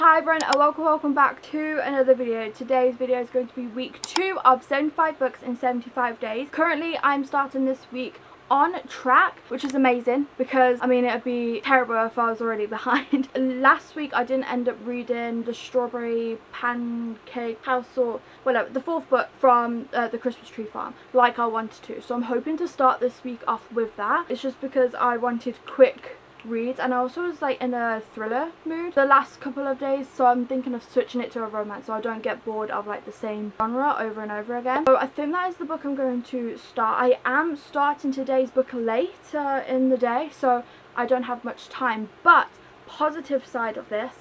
Hi everyone and welcome back to another video. Today's video is going to be week 2 of 75 books in 75 days. Currently I'm starting this week on track, which is amazing because I mean it would be terrible if I was already behind. Last week I didn't end up reading the Strawberry Pancake House or whatever, the 4th book from the Christmas Tree Farm like I wanted to, so I'm hoping to start this week off with that. It's just because I wanted quick reads and I also was like in a thriller mood the last couple of days, so I'm thinking of switching it to a romance so I don't get bored of like the same genre over and over again. So I think that is the book I'm going to start. I am starting today's book later in the day, so I don't have much time, but positive side of this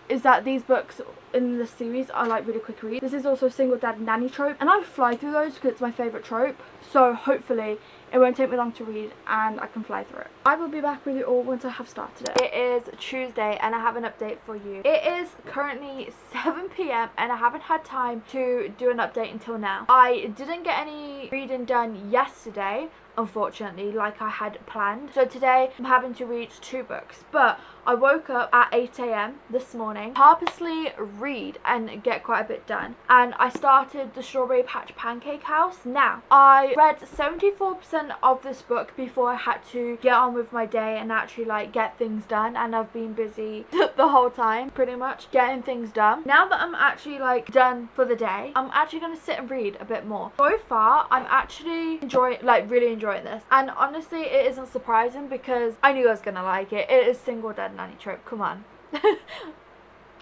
is that these books in the series are like really quick reads. This is also single dad nanny trope and I fly through those because it's my favourite trope, so hopefully it won't take me long to read and I can fly through it. I will be back with you all once I have started it. It is Tuesday and I have an update for you. It is currently 7 PM and I haven't had time to do an update until now. I didn't get any reading done yesterday, unfortunately, like I had planned. So today I'm having to read 2 books, but I woke up at 8 AM this morning, purposely read and get quite a bit done, and I started the Strawberry Patch Pancake House. Now, I read 74% of this book before I had to get on with my day and actually like get things done, and I've been busy the whole time pretty much getting things done. Now that I'm actually like done for the day, I'm actually going to sit and read a bit more. So far I'm actually really enjoying this, and honestly it isn't surprising because I knew I was gonna like it. It is single dad nanny trope, come on.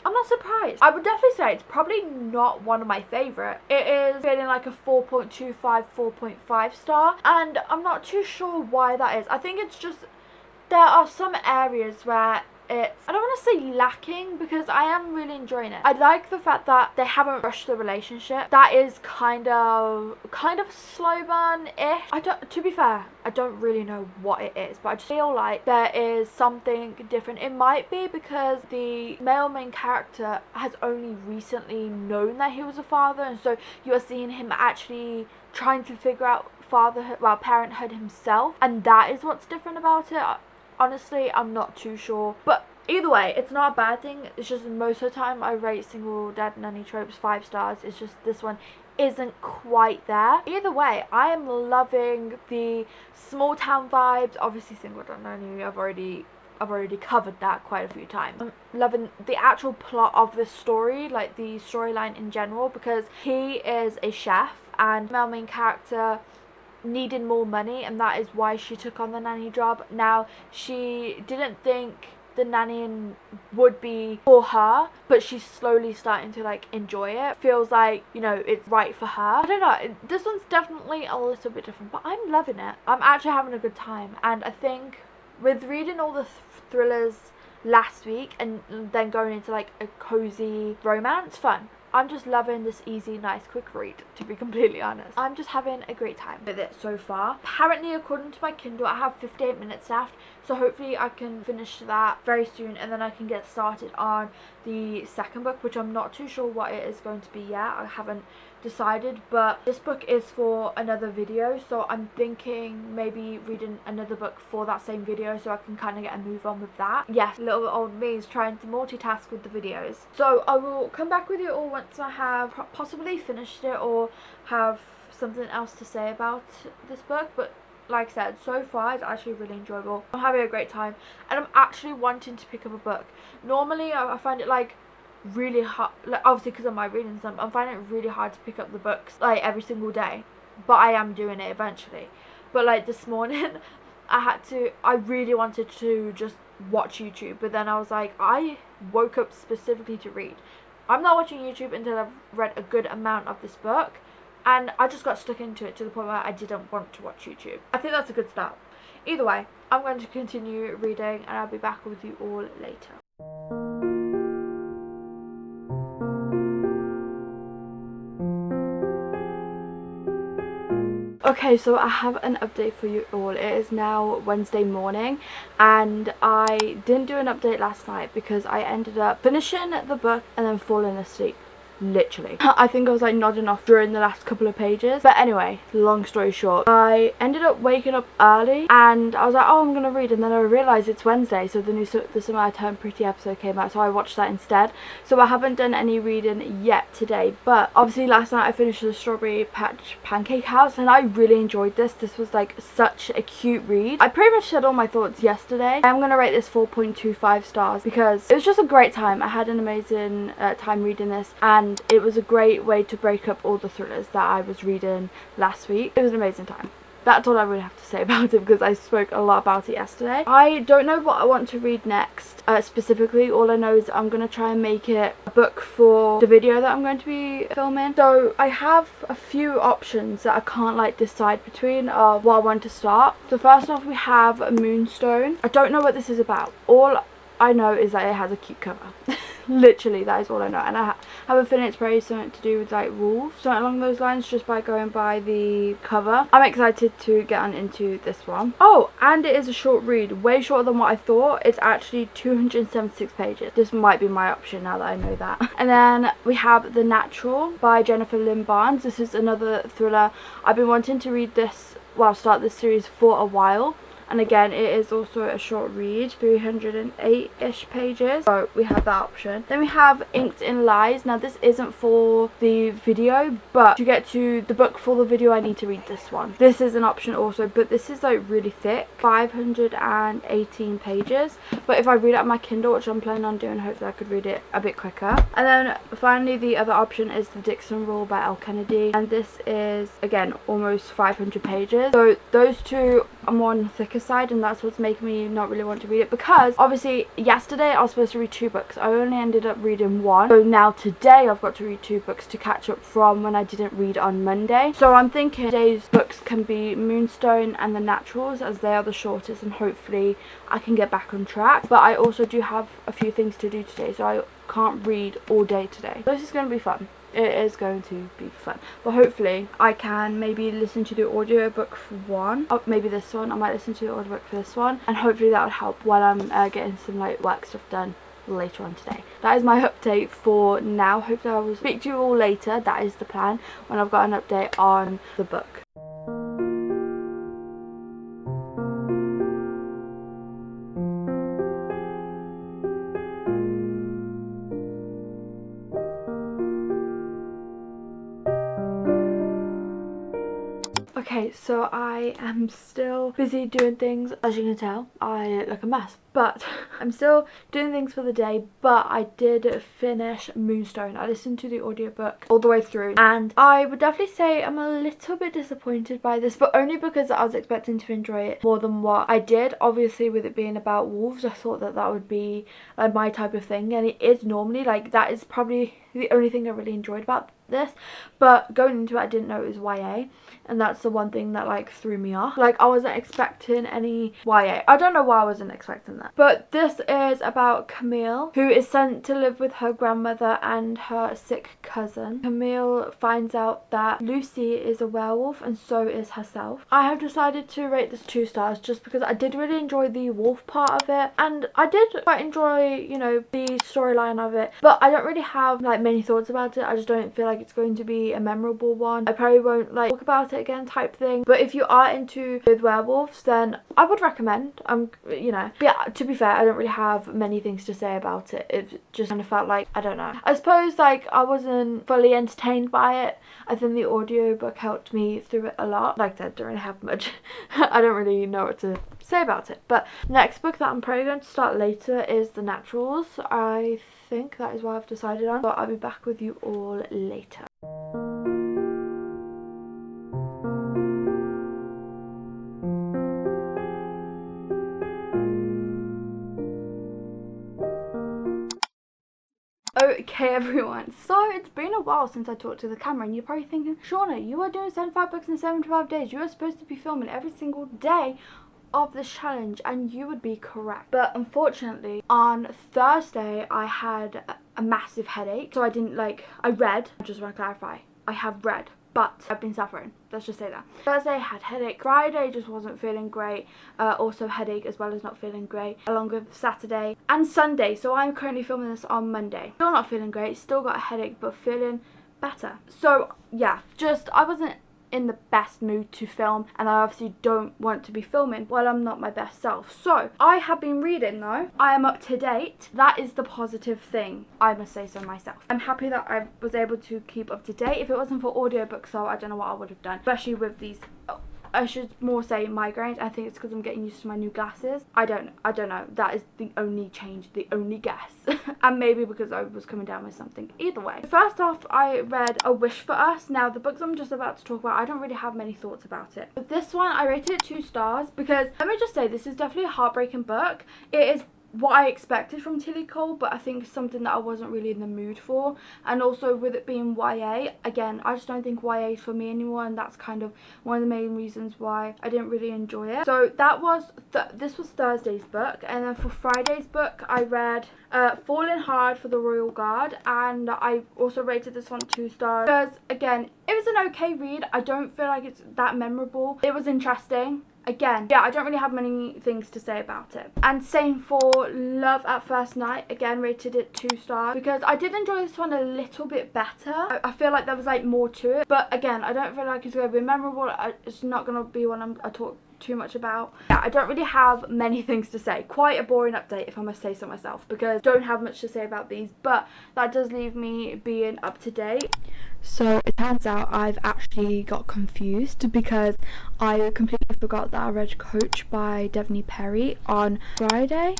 I'm not surprised. I would definitely say it's probably not one of my favourite. It is feeling like a 4.25, 4.5 star, and I'm not too sure why that is. I think it's just there are some areas where it's, I don't want to say lacking because I am really enjoying it. I like the fact that they haven't rushed the relationship. That is kind of slow burn-ish. To be fair, I don't really know what it is, but I just feel like there is something different. It might be because the male main character has only recently known that he was a father, and so you are seeing him actually trying to figure out parenthood himself, and that is what's different about it. Honestly, I'm not too sure, but either way, it's not a bad thing. It's just most of the time I rate single dad nanny tropes 5 stars. It's just this one isn't quite there. Either way, I am loving the small town vibes. Obviously, single dad nanny, I've already covered that quite a few times. I'm loving the actual plot of the story, like the storyline in general, because he is a chef and the main character needed more money, and that is why she took on the nanny job. Now, she didn't think the nannying would be for her, but she's slowly starting to like enjoy it. Feels like, you know, it's right for her. I don't know, this one's definitely a little bit different, but I'm loving it. I'm actually having a good time, and I think with reading all the thrillers last week and then going into like a cozy romance fun, I'm just loving this easy, nice, quick read, to be completely honest. I'm just having a great time with it so far. Apparently, according to my Kindle, I have 58 minutes left, so hopefully I can finish that very soon and then I can get started on the second book, which I'm not too sure what it is going to be yet. I haven't decided, but this book is for another video, so I'm thinking maybe reading another book for that same video so I can kind of get a move on with that. Yes, little old me is trying to multitask with the videos. So I will come back with you all once I have possibly finished it or have something else to say about this book, but like I said, so far it's actually really enjoyable. I'm having a great time and I'm actually wanting to pick up a book. Normally I find it like really hard, like obviously because of my reading slump, I'm finding it really hard to pick up the books like every single day, but I am doing it eventually. But like this morning I really wanted to just watch YouTube, but then I was like, I woke up specifically to read. I'm not watching YouTube until I've read a good amount of this book, and I just got stuck into it to the point where I didn't want to watch YouTube. I think that's a good start. Either way, I'm going to continue reading and I'll be back with you all later. Okay, so I have an update for you all. It is now Wednesday morning and I didn't do an update last night because I ended up finishing the book and then falling asleep literally. I think I was like nodding off during the last couple of pages. But anyway, long story short, I ended up waking up early and I was like, oh, I'm gonna read, and then I realized it's Wednesday, so the new The Summer I Turned Pretty episode came out, so I watched that instead. So I haven't done any reading yet today, but obviously last night I finished the Strawberry Patch Pancake House and I really enjoyed this. This was like such a cute read. I pretty much said all my thoughts yesterday. I'm gonna rate this 4.25 stars because it was just a great time. I had an amazing time reading this, and it was a great way to break up all the thrillers that I was reading last week. It was an amazing time. That's all I really have to say about it because I spoke a lot about it yesterday. I don't know what I want to read next specifically. All I know is I'm going to try and make it a book for the video that I'm going to be filming. So I have a few options that I can't like decide between of what I want to start. So first off, we have Moonstone. I don't know what this is about. All I know is that it has a cute cover. Literally, that is all I know. And I have a feeling it's probably something to do with like wolves, something along those lines, just by going by the cover. I'm excited to get on into this one. Oh, and it is a short read, way shorter than what I thought. It's actually 276 pages. This might be my option now that I know that. And then we have The Natural by Jennifer Lynn Barnes. This is another thriller. I've been wanting to read this, well, start this series for a while. And again, it is also a short read, 308-ish pages. So we have that option. Then we have Inked in Lies. Now this isn't for the video, but to get to the book for the video, I need to read this one. This is an option also, but this is like really thick, 518 pages. But if I read it on my Kindle, which I'm planning on doing, hopefully I could read it a bit quicker. And then finally, the other option is The Dixon Rule by Elle Kennedy. And this is, again, almost 500 pages. So those two are more on the thicker side, and that's what's making me not really want to read it, because obviously yesterday I was supposed to read 2 books. I only ended up reading 1, so now today I've got to read 2 books to catch up from when I didn't read on Monday. So I'm thinking today's books can be Moonstone and The Naturals, as they are the shortest, and hopefully I can get back on track. But I also do have a few things to do today, so I can't read all day today. So this is going to be fun. It is going to be fun, but hopefully I can maybe listen to the audiobook for one. Oh, maybe this one. I might listen to the audiobook for this one, and hopefully that would help while I'm getting some like work stuff done later on today. That is my update for now. Hopefully I will speak to you all later. That is the plan, when I've got an update on the book. Okay, so I am still busy doing things. As you can tell, I look like a mess, but I'm still doing things for the day. But I did finish Moonstone. I listened to the audiobook all the way through, and I would definitely say I'm a little bit disappointed by this, but only because I was expecting to enjoy it more than what I did. Obviously, with it being about wolves, I thought that that would be like my type of thing, and it is normally. Like, that is probably the only thing I really enjoyed about this. But going into it, I didn't know it was YA, and that's the one thing that like threw me off. Like, I wasn't expecting any YA. I don't know why I wasn't expecting that. But this is about Camille, who is sent to live with her grandmother and her sick cousin. Camille finds out that Lucy is a werewolf, and so is herself. I have decided to rate this 2 stars just because I did really enjoy the wolf part of it, and I did quite enjoy, you know, the storyline of it, but I don't really have like many thoughts about it. I just don't feel like it's going to be a memorable one. I probably won't like talk about it again type thing. But if you are into with werewolves, then I would recommend. You know, but yeah, to be fair, I don't really have many things to say about it. It just kind of felt like, I don't know, I suppose like I wasn't fully entertained by it. I think the audiobook helped me through it a lot. Like I said, don't really have much. I don't really know what to say about it. But next book that I'm probably going to start later is The Naturals. I think that is what I've decided on, but I'll be back with you all later. Okay everyone, so it's been a while since I talked to the camera, and you're probably thinking, Shauna, you are doing 75 books in 75 days. You are supposed to be filming every single day of this challenge, and you would be correct. But unfortunately, on Thursday, I had a massive headache, so I didn't I just want to clarify, I have read, but I've been suffering let's just say that. Thursday I had headache. Friday just wasn't feeling great. Also headache as well as not feeling great, along with Saturday and Sunday. So I'm currently filming this on Monday. Still not feeling great, still got a headache, but feeling better. So yeah, just I wasn't in the best mood to film, and I obviously don't want to be filming while I'm not my best self. So I have been reading though. I am up to date. That is the positive thing, I must say so myself. I'm happy that I was able to keep up to date. If it wasn't for audiobooks though, I don't know what I would have done, especially with these I should more say migraines. I think it's because I'm getting used to my new glasses. I don't know. That is the only change, the only guess. And maybe because I was coming down with something. Either way. First off, I read A Wish for Us. Now, the books I'm just about to talk about, I don't really have many thoughts about it. But this one, I rated it 2 stars because, let me just say, this is definitely a heartbreaking book. It is what I expected from Tilly Cole, but I think something that I wasn't really in the mood for. And also with it being YA, again, I just don't think YA is for me anymore, and that's kind of one of the main reasons why I didn't really enjoy it. So that was this was Thursday's book, and then for Friday's book I read Falling Hard for the Royal Guard, and I also rated this one 2 stars because, again, it was an okay read. I don't feel like it's that memorable. It was interesting. Again, yeah, I don't really have many things to say about it. And same for Love at First Night. Again, rated it 2 stars because I did enjoy this one a little bit better. I feel like there was like more to it. But again, I don't feel like it's going to be memorable. It's not going to be one I talk too much about. Yeah, I don't really have many things to say. Quite a boring update, if I must say so myself, because I don't have much to say about these. But that does leave me being up to date. So it turns out I've actually got confused because I completely forgot that I read Coach by Devney Perry on Thursday.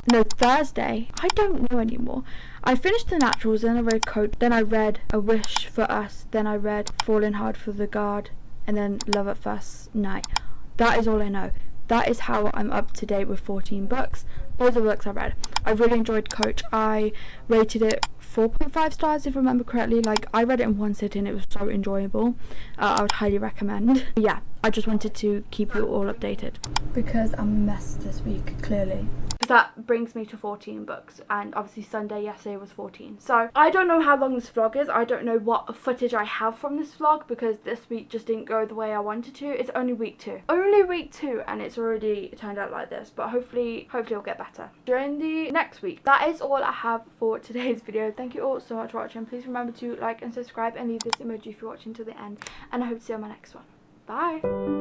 I don't know anymore. I finished The Naturals, then I read Coach, then I read A Wish for Us, then I read Falling Hard for the Guard, and then Love at First Night. That is all I know. That is how I'm up to date with 14 books. Those are the books I read. I really enjoyed Coach. I rated it 4.5 stars if I remember correctly. Like, I read it in one sitting. It was so enjoyable. I would highly recommend. Yeah, I just wanted to keep you all updated because I'm a mess this week, clearly. That brings me to 14 books, and obviously Sunday yesterday was 14. So I don't know how long this vlog is. I don't know what footage I have from this vlog because this week just didn't go the way I wanted to. It's only week 2. Only week 2, and it's already turned out like this, but hopefully it'll get better during the next week. That is all I have for today's video. Thank you all so much for watching. Please remember to like and subscribe and leave this emoji if you're watching to the end, and I hope to see you on my next one. Bye.